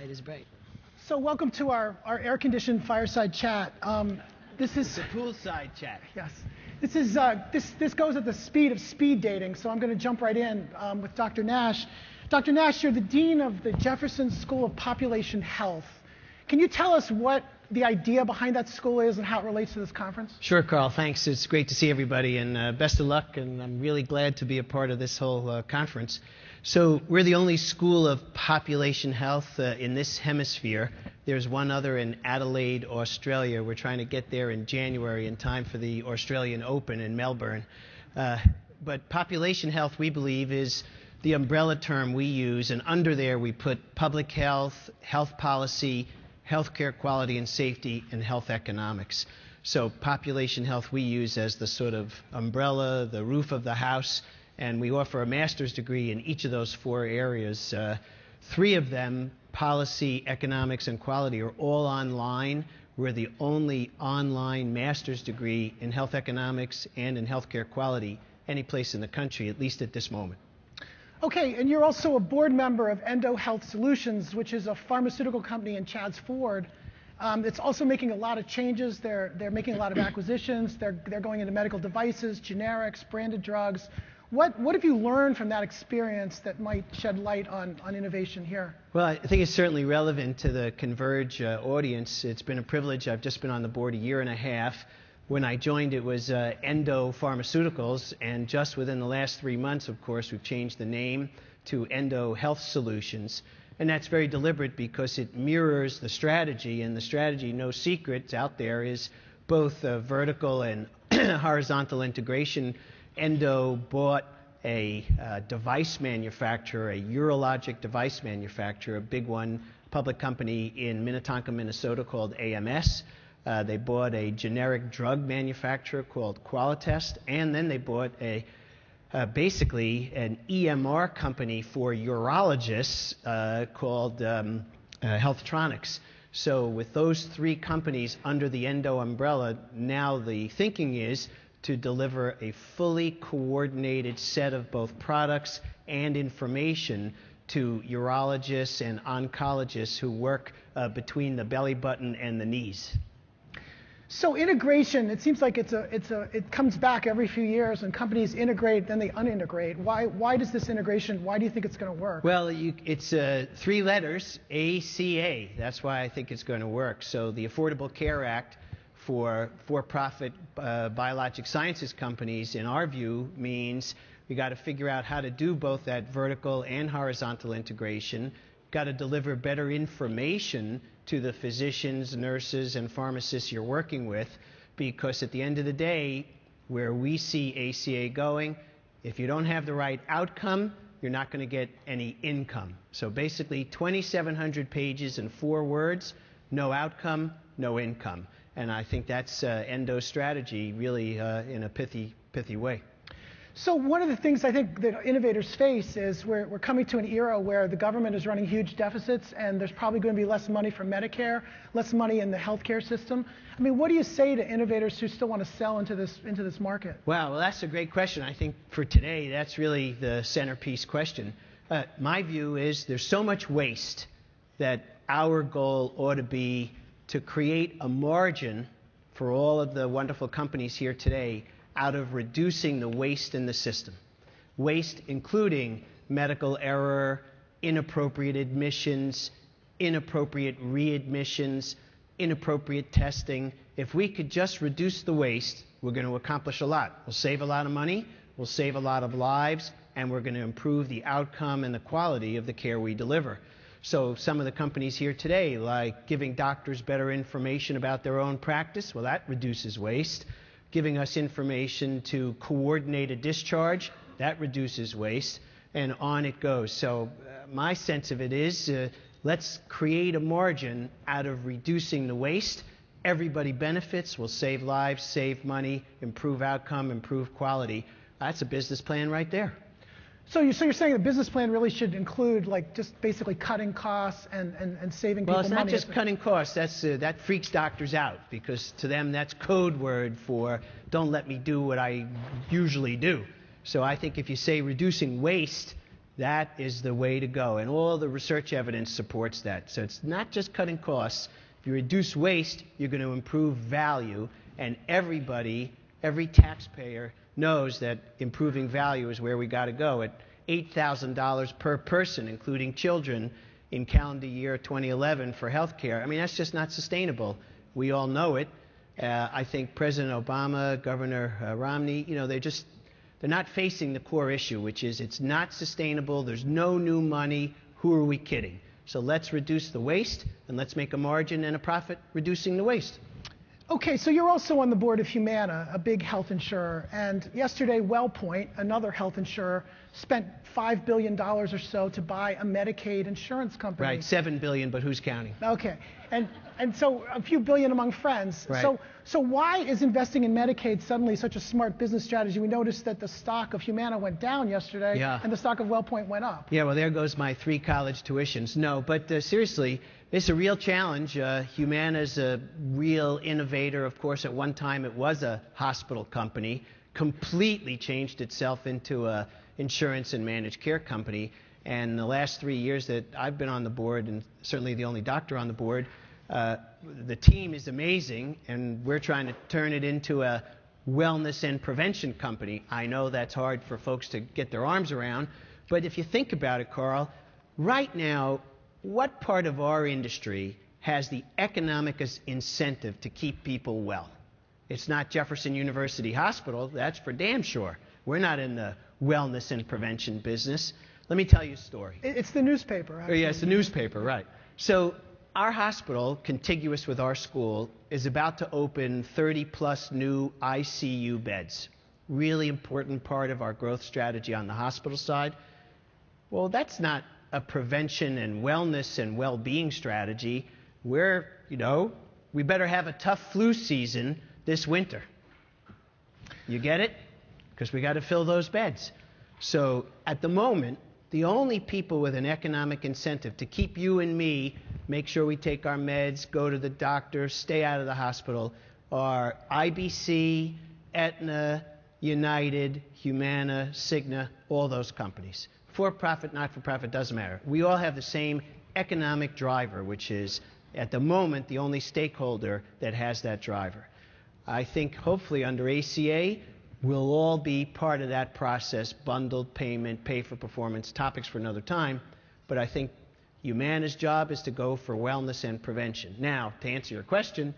light is bright. So welcome to our air-conditioned fireside chat. This is It's a poolside chat. yes. This goes at the speed of speed dating. So I'm going to jump right in with Dr. Nash. Dr. Nash, you're the dean of the Jefferson School of Population Health. Can you tell us what the idea behind that school is and how it relates to this conference? Sure, Karl. Thanks. It's great to see everybody, and best of luck. And I'm really glad to be a part of this whole conference. So we're the only school of population health in this hemisphere. There's one other in Adelaide, Australia. We're trying to get there in January in time for the Australian Open in Melbourne. But population health, we believe, is the umbrella term we use, and under there we put public health, health policy, healthcare quality and safety, and health economics. So population health we use as the sort of umbrella, the roof of the house, and we offer a master's degree in each of those four areas. Three of them, policy, economics, and quality, are all online. We're the only online master's degree in health economics and in healthcare quality any place in the country, at least at this moment. Okay, and you're also a board member of Endo Health Solutions, which is a pharmaceutical company in Chadds Ford. It's also making a lot of changes. They're making a lot of acquisitions. They're going into medical devices, generics, branded drugs. What have you learned from that experience that might shed light on innovation here? Well, I think it's certainly relevant to the Converge audience. It's been a privilege. I've just been on the board a year and a half. When I joined, it was Endo Pharmaceuticals, and just within the last 3 months, of course, we've changed the name to Endo Health Solutions. And that's very deliberate because it mirrors the strategy, and the strategy, no secrets out there, is both vertical and horizontal integration. Endo bought a device manufacturer, a urologic device manufacturer, a big one, public company in Minnetonka, Minnesota, called AMS. They bought a generic drug manufacturer called Qualitest, and then they bought basically an EMR company for urologists called Healthtronics. So with those three companies under the Endo umbrella, now the thinking is to deliver a fully coordinated set of both products and information to urologists and oncologists who work between the belly button and the knees. So integration, it seems like it comes back every few years, and companies integrate, then they unintegrate. Why does this integration, why do you think it's going to work? Well, it's 3 letters, ACA. That's why I think it's going to work. So the Affordable Care Act for-profit biologic sciences companies, in our view, means we got to figure out how to do both that vertical and horizontal integration. Got to deliver better information to the physicians, nurses, and pharmacists you're working with, because at the end of the day, where we see ACA going, if you don't have the right outcome, you're not going to get any income. So basically, 2,700 pages and 4 words, no outcome, no income. And I think that's Endo's strategy, really, in a pithy way. So one of the things I think that innovators face is we're coming to an era where the government is running huge deficits, and there's probably going to be less money for Medicare, less money in the healthcare system. I mean, what do you say to innovators who still want to sell into this market? Well, that's a great question. I think for today, that's really the centerpiece question. My view is there's so much waste that our goal ought to be to create a margin for all of the wonderful companies here today out of reducing the waste in the system. Waste including medical error, inappropriate admissions, inappropriate readmissions, inappropriate testing. If we could just reduce the waste, we're going to accomplish a lot. We'll save a lot of money, we'll save a lot of lives, and we're going to improve the outcome and the quality of the care we deliver. So some of the companies here today, like giving doctors better information about their own practice, well, that reduces waste. Giving us information to coordinate a discharge, that reduces waste, and on it goes. So my sense of it is let's create a margin out of reducing the waste. Everybody benefits. We'll save lives, save money, improve outcome, improve quality. That's a business plan right there. So you're saying the business plan really should include like just basically cutting costs and saving people money? Well, it's not just cutting costs. That freaks doctors out, because to them that's code word for don't let me do what I usually do. So I think if you say reducing waste, That is the way to go, and all the research evidence supports that. So it's not just cutting costs. If you reduce waste, you're going to improve value, and everybody, every taxpayer knows that improving value is where we got to go. At $8,000 per person, including children, in calendar year 2011 for health care, I mean, that's just not sustainable. We all know it. I think President Obama, Governor Romney, you know, they're not facing the core issue, which is it's not sustainable, there's no new money, who are we kidding? So let's reduce the waste, and let's make a margin and a profit reducing the waste. Okay, so you're also on the board of Humana, a big health insurer, and yesterday WellPoint, another health insurer, spent $5 billion or so to buy a Medicaid insurance company. Right, $7 billion, but who's counting? Okay, and so a few billion among friends. Right. So why is investing in Medicaid suddenly such a smart business strategy? We noticed that the stock of Humana went down yesterday, and the stock of WellPoint went up. Yeah, well, there goes my 3 college tuitions. No, but seriously, it's a real challenge. Humana's a real innovator. Of course, at one time it was a hospital company, completely changed itself into a insurance and managed care company. And the last 3 years that I've been on the board, and certainly the only doctor on the board, the team is amazing, and we're trying to turn it into a wellness and prevention company. I know that's hard for folks to get their arms around, but if you think about it, Karl, right now, what part of our industry has the economic incentive to keep people well? It's not Jefferson University Hospital, that's for damn sure. We're not in the wellness and prevention business. Let me tell you a story. It's the newspaper, actually. Yeah, it's the newspaper, right. So our hospital, contiguous with our school, is about to open 30-plus new ICU beds. Really important part of our growth strategy on the hospital side. Well, that's not a prevention and wellness and well-being strategy. We better have a tough flu season this winter. You get it? Because we got to fill those beds. So at the moment, the only people with an economic incentive to keep you and me, make sure we take our meds, go to the doctor, stay out of the hospital, are IBC, Aetna, United, Humana, Cigna, all those companies. For-profit, not-for-profit, doesn't matter. We all have the same economic driver, which is, at the moment, the only stakeholder that has that driver. I think, hopefully, under ACA, we'll all be part of that process, bundled payment, pay for performance, topics for another time. But I think Humana's job is to go for wellness and prevention. Now, to answer your question,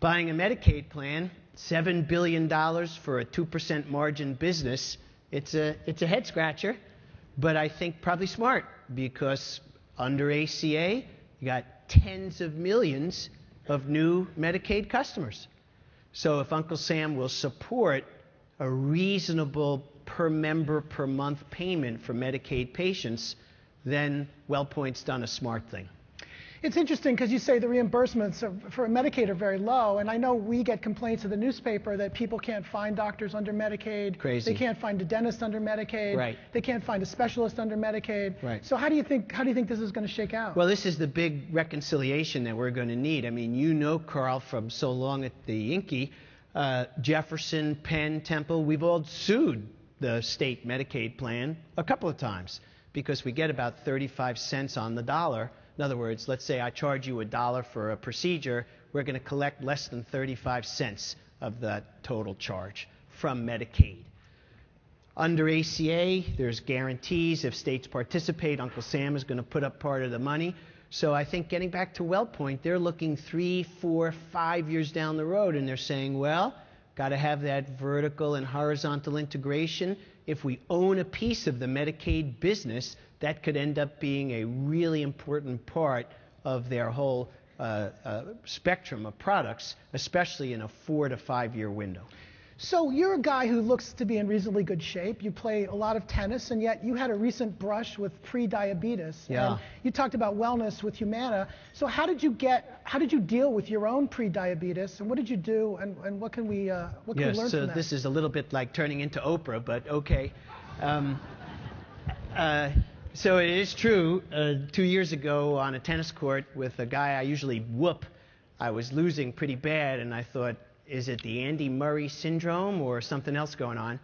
buying a Medicaid plan, $7 billion for a 2% margin business, it's a head-scratcher. But I think probably smart, because under ACA, you got tens of millions of new Medicaid customers. So if Uncle Sam will support a reasonable per member per month payment for Medicaid patients, then WellPoint's done a smart thing. It's interesting because you say the reimbursements for Medicaid are very low, and I know we get complaints in the newspaper that people can't find doctors under Medicaid. Crazy. They can't find a dentist under Medicaid. Right. They can't find a specialist under Medicaid. Right. So how do you think this is going to shake out? Well, this is the big reconciliation that we're going to need. I mean, you know, Karl, from so long at the Inky, Jefferson, Penn, Temple, we've all sued the state Medicaid plan a couple of times because we get about 35 cents on the dollar. In other words, let's say I charge you $1 for a procedure, we're going to collect less than 35 cents of that total charge from Medicaid. Under ACA, there's guarantees. If states participate, Uncle Sam is going to put up part of the money. So I think getting back to WellPoint, they're looking 3, 4, 5 years down the road, and they're saying, well, got to have that vertical and horizontal integration. If we own a piece of the Medicaid business, that could end up being a really important part of their whole spectrum of products, especially in a 4 to 5 year window. So you're a guy who looks to be in reasonably good shape. You play a lot of tennis, and yet you had a recent brush with prediabetes. Yeah. And you talked about wellness with Humana. So how did you deal with your own prediabetes, and what did you do, and what can we learn from that? So this is a little bit like turning into Oprah, but okay. So it is true, 2 years ago on a tennis court with a guy I usually whoop, I was losing pretty bad, and I thought, is it the Andy Murray syndrome or something else going on?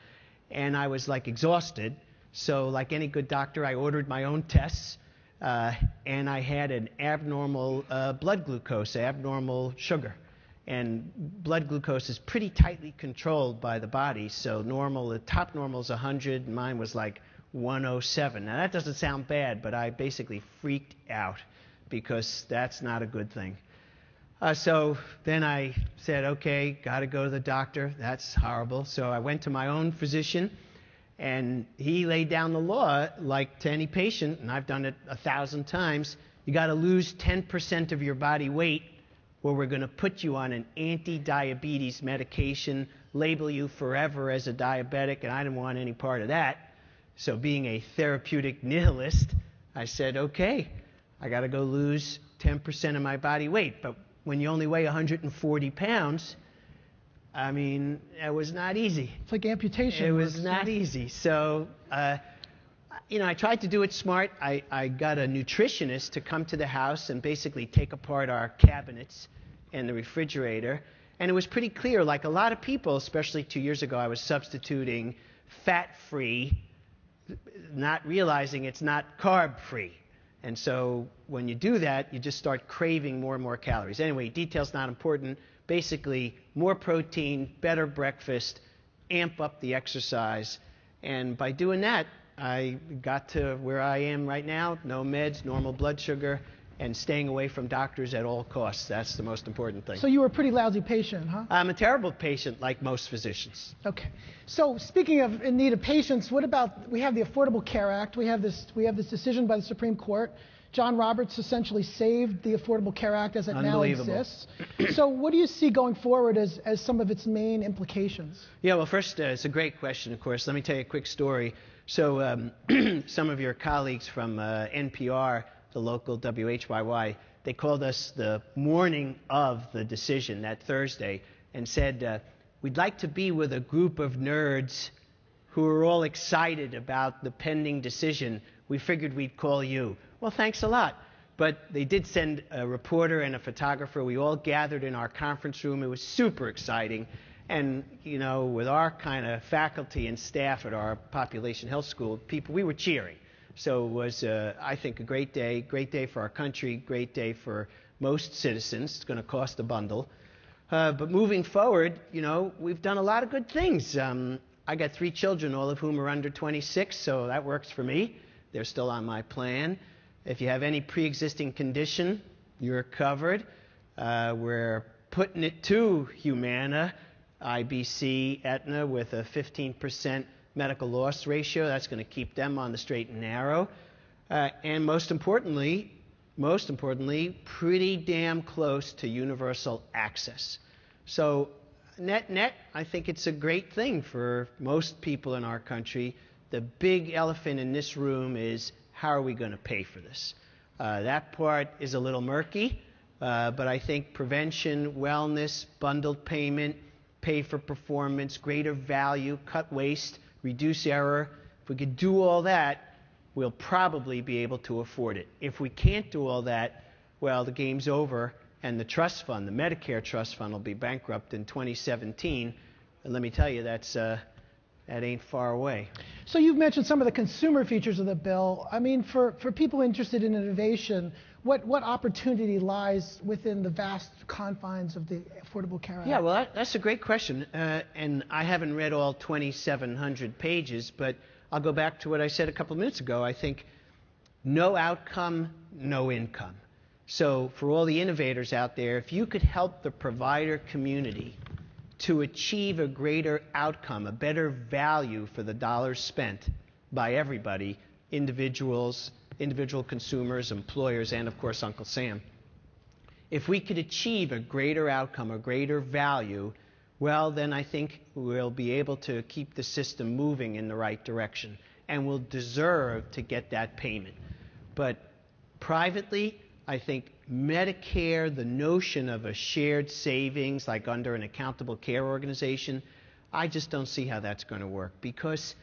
And I was like exhausted. So like any good doctor, I ordered my own tests, and I had an abnormal blood glucose, abnormal sugar. And blood glucose is pretty tightly controlled by the body. So the top normal is 100, and mine was like 107. Now that doesn't sound bad, but I basically freaked out because that's not a good thing. So then I said, okay, got to go to the doctor. That's horrible. So I went to my own physician, and he laid down the law like to any patient, and I've done it 1,000 times. You got to lose 10% of your body weight, or we're going to put you on an anti-diabetes medication, label you forever as a diabetic, and I didn't want any part of that. So being a therapeutic nihilist, I said, okay, I got to go lose 10% of my body weight. But when you only weigh 140 pounds, I mean, it was not easy. It's like amputation. It was not easy. So, I tried to do it smart. I got a nutritionist to come to the house and basically take apart our cabinets and the refrigerator. And it was pretty clear, like a lot of people, especially 2 years ago, I was substituting fat-free, not realizing it's not carb-free. And so when you do that, you just start craving more and more calories. Anyway, details not important. Basically, more protein, better breakfast, amp up the exercise. And by doing that, I got to where I am right now, no meds, normal blood sugar, and staying away from doctors at all costs. That's the most important thing. So you were a pretty lousy patient, huh? I'm a terrible patient, like most physicians. Okay. So speaking of in need of patients, what about, we have the Affordable Care Act. We have this decision by the Supreme Court. John Roberts essentially saved the Affordable Care Act as it now exists. So what do you see going forward as some of its main implications? Yeah, well, first, it's a great question, of course. Let me tell you a quick story. So some of your colleagues from NPR, the local WHYY, they called us the morning of the decision, that Thursday, and said, we'd like to be with a group of nerds who are all excited about the pending decision. We figured we'd call you. Well, thanks a lot. But they did send a reporter and a photographer. We all gathered in our conference room. It was super exciting. And, with our kind of faculty and staff at our population health school, we were cheering. So it was, I think, a great day for our country, great day for most citizens. It's going to cost a bundle. But moving forward, we've done a lot of good things. I got 3 children, all of whom are under 26, so that works for me. They're still on my plan. If you have any pre-existing condition, you're covered. We're putting it to Humana, IBC, Aetna, with a 15% medical loss ratio. That's going to keep them on the straight and narrow. And most importantly, pretty damn close to universal access. So net, I think it's a great thing for most people in our country. The big elephant in this room is, how are we going to pay for this? That part is a little murky, but I think prevention, wellness, bundled payment, pay for performance, greater value, cut waste, reduce error. If we could do all that, we'll probably be able to afford it. If we can't do all that, well, the game's over, and the trust fund, the Medicare trust fund, will be bankrupt in 2017. And let me tell you, that ain't far away. So you've mentioned some of the consumer features of the bill. I mean, for people interested in innovation, what opportunity lies within the vast confines of the Affordable Care Act? Yeah, well, that's a great question. And I haven't read all 2,700 pages, but I'll go back to what I said a couple of minutes ago. I think no outcome, no income. So for all the innovators out there, if you could help the provider community to achieve a greater outcome, a better value for the dollars spent by everybody, individual consumers, employers, and of course Uncle Sam. If we could achieve a greater outcome, a greater value, well, then I think we'll be able to keep the system moving in the right direction, and we'll deserve to get that payment. But privately, I think Medicare, the notion of a shared savings, like under an accountable care organization, I just don't see how that's going to work. Because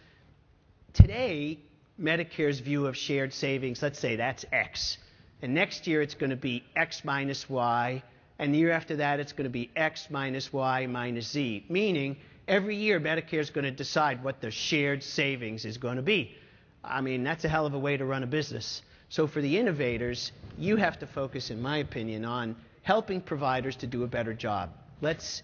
today, Medicare's view of shared savings, let's say that's X. And next year it's going to be X minus Y. And the year after that it's going to be X minus Y minus Z. Meaning, every year Medicare is going to decide what the shared savings is going to be. I mean, that's a hell of a way to run a business. So for the innovators, you have to focus, in my opinion, on helping providers to do a better job. Let's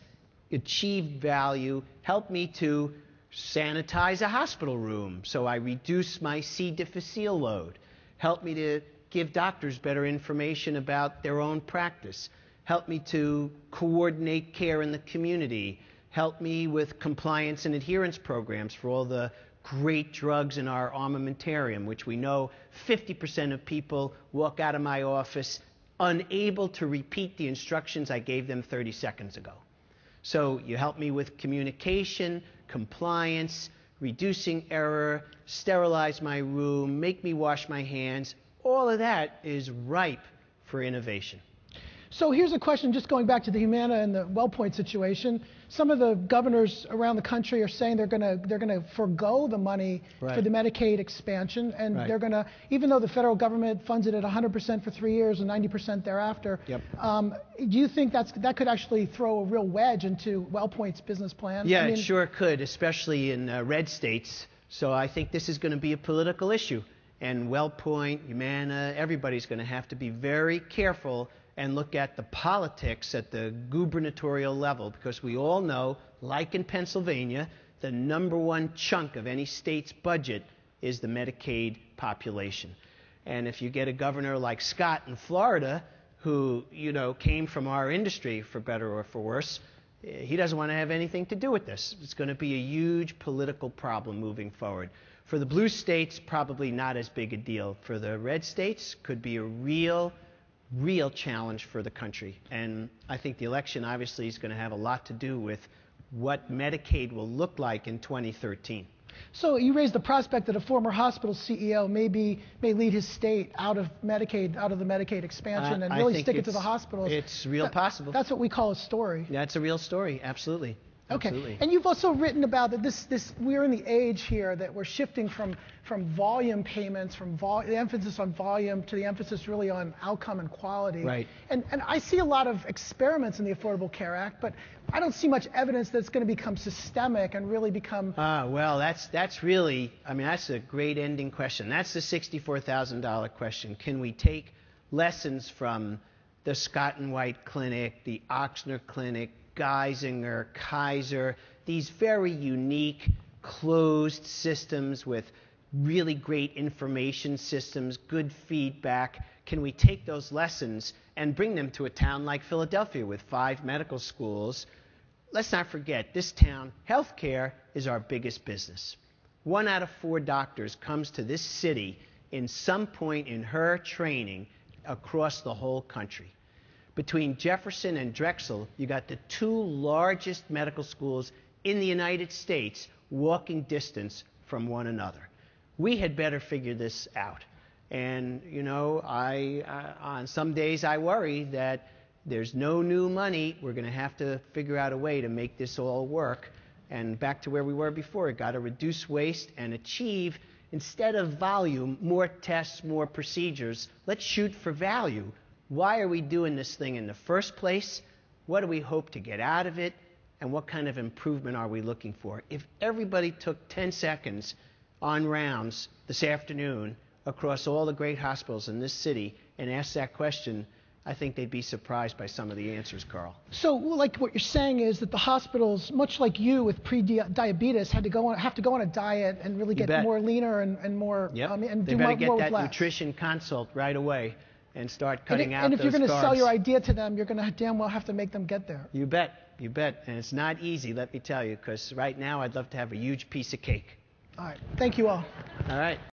achieve value. Help me to sanitize a hospital room so I reduce my C. difficile load. Help me to give doctors better information about their own practice. Help me to coordinate care in the community. Help me with compliance and adherence programs for all the great drugs in our armamentarium, which we know 50% of people walk out of my office unable to repeat the instructions I gave them 30 seconds ago. So you help me with communication, compliance, reducing error, sterilize my room, make me wash my hands. All of that is ripe for innovation. So here's a question, just going back to the Humana and the WellPoint situation. Some of the governors around the country are saying they're going to forgo the money for the Medicaid expansion, and they're going to, even though the federal government funds it at 100% for 3 years and 90% thereafter. Do you think that could actually throw a real wedge into WellPoint's business plan? Yeah, it sure could, especially in red states. So I think this is going to be a political issue, and WellPoint, Humana, everybody's going to have to be very careful and look at the politics at the gubernatorial level, because we all know, like in Pennsylvania, the #1 chunk of any state's budget is the Medicaid population. And if you get a governor like Scott in Florida, who, came from our industry, for better or for worse, he doesn't want to have anything to do with this. It's going to be a huge political problem moving forward. For the blue states, probably not as big a deal. For the red states, could be a real challenge for the country. And I think the election obviously is going to have a lot to do with what Medicaid will look like in 2013. So you raised the prospect that a former hospital CEO may lead his state out of the Medicaid expansion and really stick it to the hospitals. It's real possible. That's what we call a story. That's a real story, absolutely. Okay, Absolutely. And you've also written about that we're in the age here that we're shifting from volume payments, from the emphasis on volume to the emphasis really on outcome and quality. Right. And I see a lot of experiments in the Affordable Care Act, but I don't see much evidence that it's going to become systemic and really become. Well, that's really, that's a great ending question. That's the $64,000 question. Can we take lessons from the Scott and White Clinic, the Ochsner Clinic, Geisinger, Kaiser, these very unique closed systems with really great information systems, good feedback? Can we take those lessons and bring them to a town like Philadelphia with 5 medical schools? Let's not forget, this town, healthcare is our biggest business. 1 out of 4 doctors comes to this city in some point in her training across the whole country. Between Jefferson and Drexel, you got the 2 largest medical schools in the United States walking distance from one another. We had better figure this out. And, on some days I worry that there's no new money. We're going to have to figure out a way to make this all work. And back to where we were before, got to reduce waste and achieve, instead of volume, more tests, more procedures. Let's shoot for value. Why are we doing this thing in the first place? What do we hope to get out of it? And what kind of improvement are we looking for? If everybody took 10 seconds on rounds this afternoon across all the great hospitals in this city and asked that question, I think they'd be surprised by some of the answers, Karl. So, like what you're saying is that the hospitals, much like you with pre-diabetes, have to go on a diet and really get more leaner and more, and they do better more get with that less. Nutrition consult right away and start cutting out those carbs. And if you're going to sell your idea to them, you're going to damn well have to make them get there. You bet. And it's not easy, let me tell you, because right now I'd love to have a huge piece of cake. All right. Thank you all. All right.